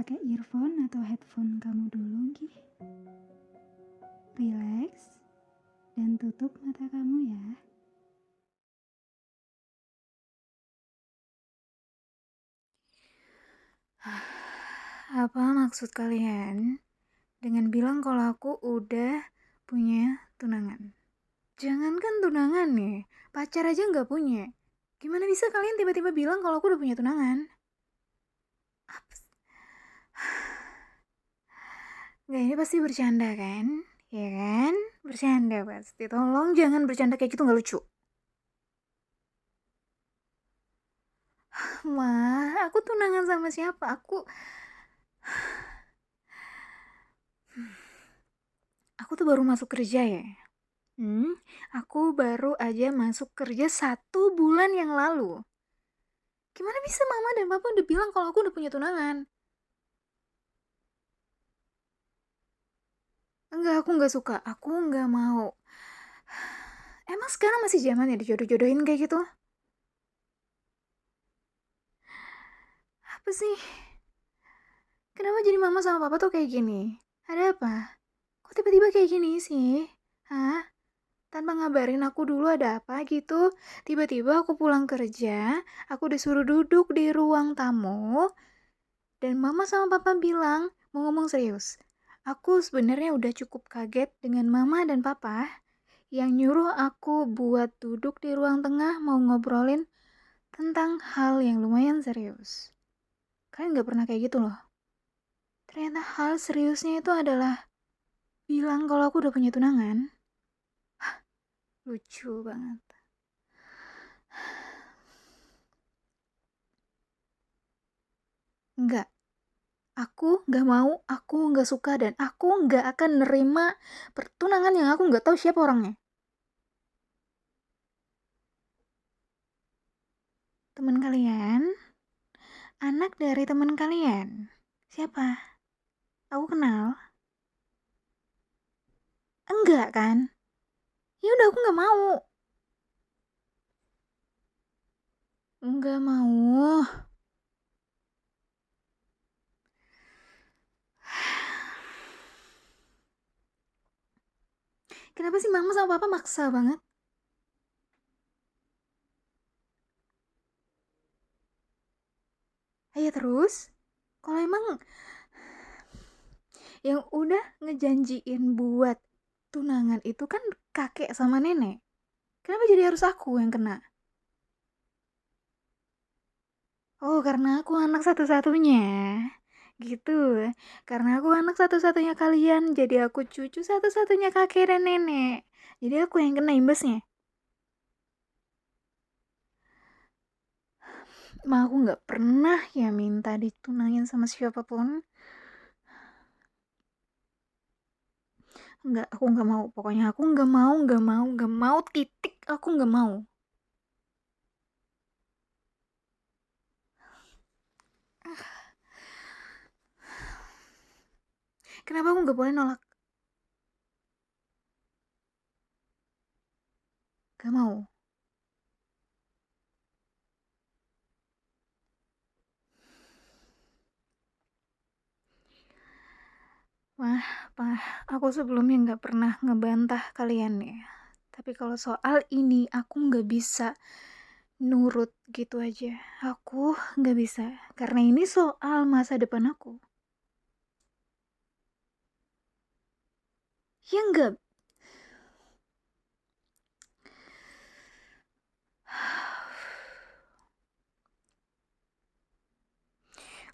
pakai earphone atau headphone kamu dulu, Gih. Relax dan tutup mata kamu ya. Apa maksud kalian dengan bilang kalau aku udah punya tunangan? Jangankan tunangan nih, pacar aja nggak punya. Gimana bisa kalian tiba-tiba bilang kalau aku udah punya tunangan? Nggak, ini pasti bercanda kan? Ya kan? Bercanda pasti. Tolong jangan bercanda kayak gitu, nggak lucu. Mah, aku tunangan sama siapa? Aku tuh baru masuk kerja ya. Aku baru aja masuk kerja 1 bulan yang lalu. Gimana bisa mama dan papa udah bilang kalau aku udah punya tunangan? Enggak, aku nggak suka. Aku nggak mau. Emang sekarang masih zaman ya dijodoh-jodohin kayak gitu? Apa sih? Kenapa jadi mama sama papa tuh kayak gini? Ada apa? Kok tiba-tiba kayak gini sih? Hah? Tanpa ngabarin aku dulu ada apa gitu? Tiba-tiba aku pulang kerja, aku disuruh duduk di ruang tamu, dan mama sama papa bilang mau ngomong serius. Aku sebenarnya udah cukup kaget dengan mama dan papa yang nyuruh aku buat duduk di ruang tengah mau ngobrolin tentang hal yang lumayan serius. Kalian gak pernah kayak gitu loh. Ternyata hal seriusnya itu adalah bilang kalau aku udah punya tunangan. Lucu banget. Enggak, aku gak mau, aku gak suka, dan aku gak akan nerima pertunangan yang aku gak tahu siapa orangnya. Teman kalian, anak dari teman kalian, siapa? Aku kenal? Enggak kan? Ya udah, aku nggak mau. Nggak mau. Kenapa sih mama sama papa maksa banget? Ayo terus. Kalau emang yang udah ngejanjiin buat tunangan itu kan kakek sama nenek, kenapa jadi harus aku yang kena? Oh, karena aku anak satu-satunya. Gitu. Karena aku anak satu-satunya kalian, jadi aku cucu satu-satunya kakek dan nenek. Jadi aku yang kena imbasnya. Emang aku nggak pernah ya minta ditunangin sama siapapun. Nggak, aku nggak mau. Pokoknya aku nggak mau, nggak mau, nggak mau, titik. Aku nggak mau. Kenapa aku nggak boleh nolak? Gak mau. Wah, Pak, aku sebelumnya nggak pernah ngebantah kalian ya. Tapi kalau soal ini aku nggak bisa nurut gitu aja. Aku nggak bisa. Karena ini soal masa depan aku. Ya nggak.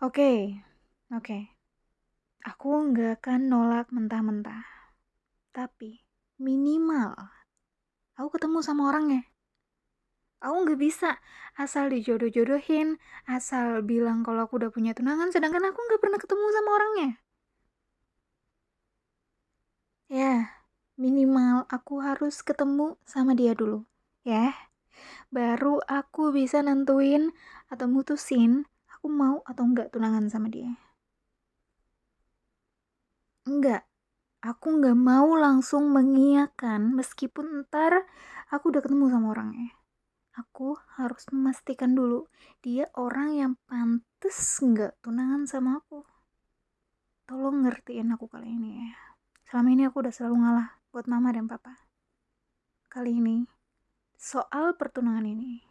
Oke, oke. Aku nggak akan nolak mentah-mentah. Tapi minimal aku ketemu sama orangnya. Aku nggak bisa asal dijodoh-jodohin, asal bilang kalau aku udah punya tunangan, sedangkan aku nggak pernah ketemu sama orangnya. Ya, minimal aku harus ketemu sama dia dulu. Ya, baru aku bisa nentuin atau mutusin aku mau atau enggak tunangan sama dia. Enggak, aku nggak mau langsung mengiyakan meskipun ntar aku udah ketemu sama orangnya. Aku harus memastikan dulu dia orang yang pantas nggak tunangan sama aku. tolong ngertiin aku kali ini ya. Selama ini aku udah selalu ngalah buat mama dan papa. Kali ini, soal pertunangan ini,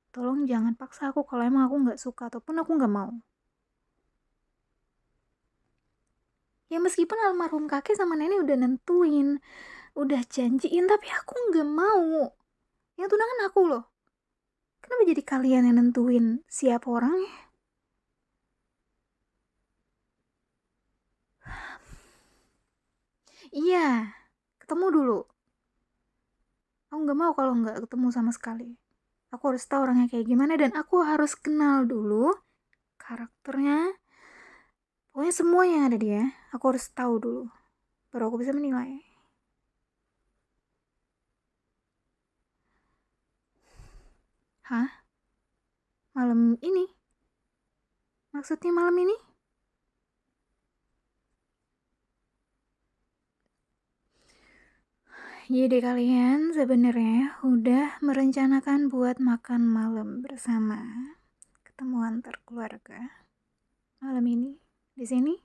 tolong jangan paksa aku kalau emang aku nggak suka ataupun aku nggak mau. Ya meskipun almarhum kakek sama nenek udah nentuin, udah janjiin, tapi aku nggak mau. Yang tunangan aku loh. Kenapa jadi kalian yang nentuin siapa orangnya? Iya, ketemu dulu. Aku nggak mau kalau nggak ketemu sama sekali. Aku harus tahu orangnya kayak gimana dan aku harus kenal dulu karakternya. Pokoknya semua yang ada dia, aku harus tahu dulu. Baru aku bisa menilai. Hah? Malam ini? Maksudnya malam ini? Jadi kalian sebenarnya udah merencanakan buat makan malam bersama, ketemu antar keluarga malam ini di sini?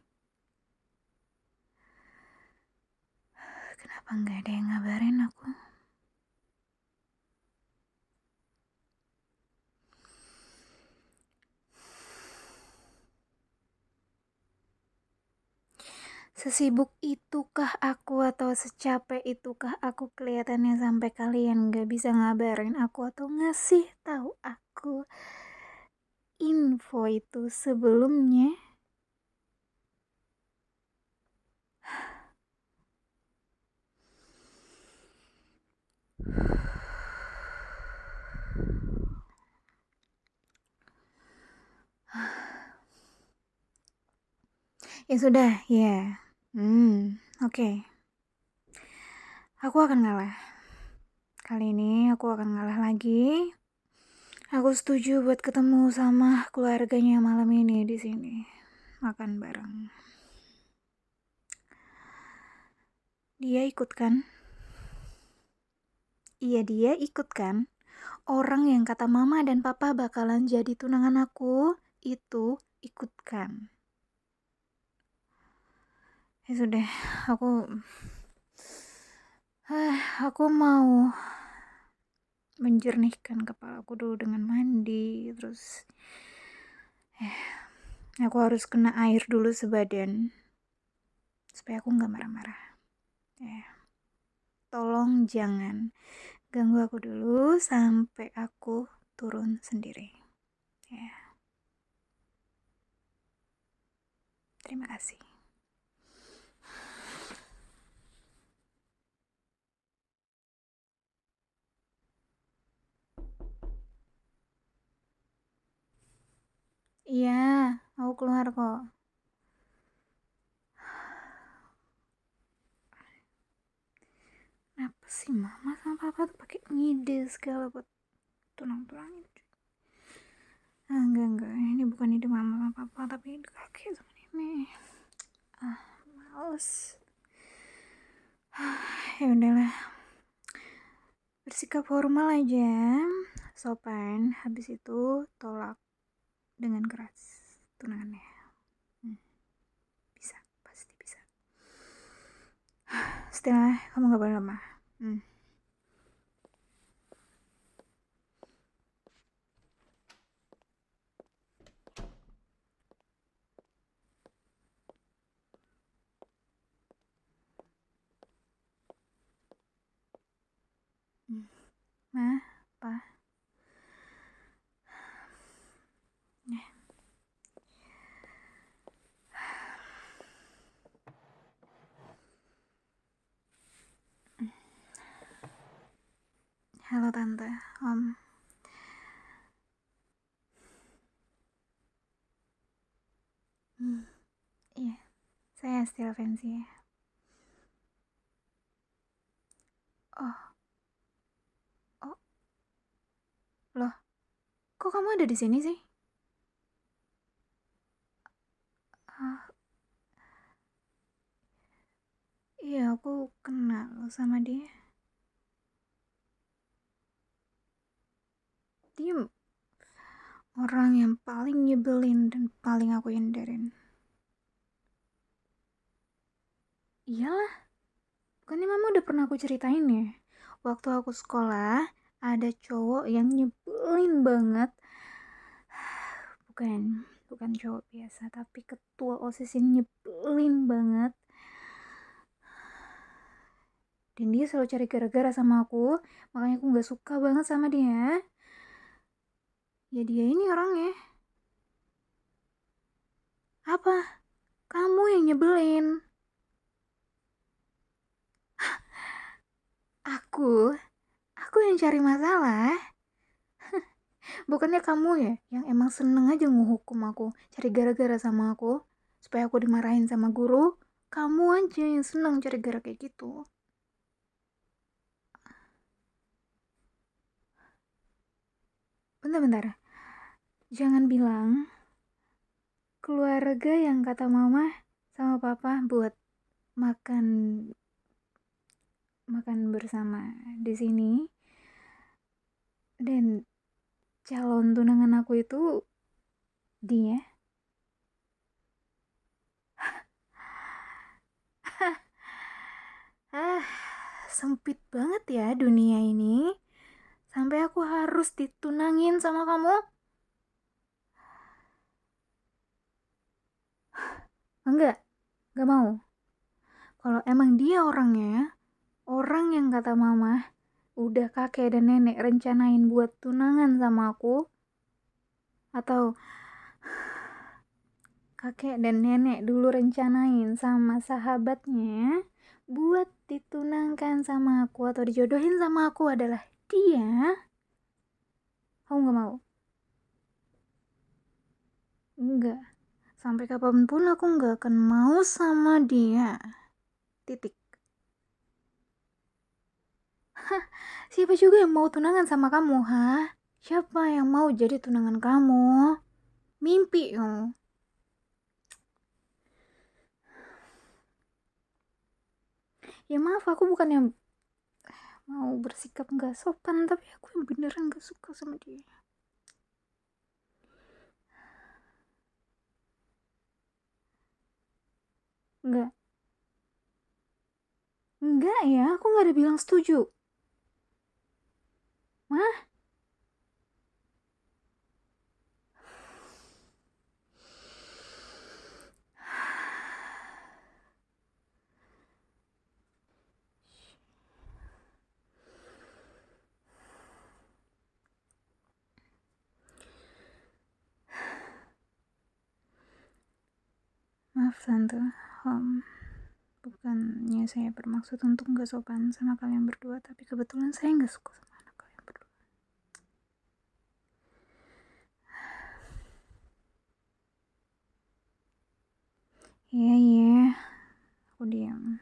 Kenapa nggak ada yang ngabarin aku? Sesibuk itukah aku atau secapek itukah aku kelihatannya sampai kalian gak bisa ngabarin aku atau ngasih tahu aku info itu sebelumnya? Ya sudah, ya. Oke. Aku akan ngalah. Kali ini aku akan ngalah lagi. Aku setuju buat ketemu sama keluarganya malam ini di sini. Makan bareng. Dia ikut kan? Iya, dia ikut kan? Orang yang kata mama dan papa bakalan jadi tunangan aku itu ikut kan? Ya sudah, aku mau menjernihkan kepalaku dulu dengan mandi, terus aku harus kena air dulu sebadan supaya aku nggak marah-marah. Tolong jangan ganggu aku dulu sampai aku turun sendiri. Ya. Terima kasih. Iya, aku keluar kok. Kenapa sih mama sama papa tuh pakai ngide segala buat tunang-tunangin? Enggak. Ini bukan ide mama sama papa, tapi ide kakek sama nenek. Males. Ya udahlah. Bersikap formal aja, sopan. Habis itu tolak dengan keras tunangannya. Bisa, pasti bisa. Setelah kamu gak boleh lemah. Ma, pa. Halo tante, om. Iya, saya still fancy ya. Oh, loh, kok kamu ada di sini sih? Iya, aku kenal sama dia. Dia orang yang paling nyebelin dan paling aku hindarin. Iyalah, bukannya mama udah pernah aku ceritain ya. Waktu aku sekolah, ada cowok yang nyebelin banget. Bukan cowok biasa, tapi ketua OSIS yang nyebelin banget. Dan dia selalu cari gara-gara sama aku, makanya aku gak suka banget sama dia. Ya dia ini orangnya. Apa? Kamu yang nyebelin. Aku yang cari masalah. Bukannya kamu ya yang emang seneng aja ngehukum aku, cari gara-gara sama aku, supaya aku dimarahin sama guru. Kamu aja yang seneng cari gara kayak gitu. Bentar-bentar, jangan bilang keluarga yang kata mama sama papa buat makan makan bersama di sini, dan calon tunangan aku itu dia. Sempit banget ya dunia ini. Sampai aku harus ditunangin sama kamu. Enggak mau. Kalau emang dia orangnya, orang yang kata mama udah kakek dan nenek rencanain buat tunangan sama aku, atau kakek dan nenek dulu rencanain sama sahabatnya buat ditunangkan sama aku atau dijodohin sama aku adalah dia, kamu gak mau? Enggak. Sampai kapanpun aku gak akan mau sama dia. Titik. Siapa juga yang mau tunangan sama kamu, ha? Siapa yang mau jadi tunangan kamu? Mimpi, oh. Ya maaf, aku bukannya mau bersikap gak sopan, tapi aku yang beneran gak suka sama dia. Enggak. Enggak ya, aku gak ada bilang setuju. Mah? Maaf tante, bukannya saya bermaksud untuk gak sopan sama kalian berdua, tapi kebetulan saya gak suka sama anak kalian berdua. Iya, aku diam.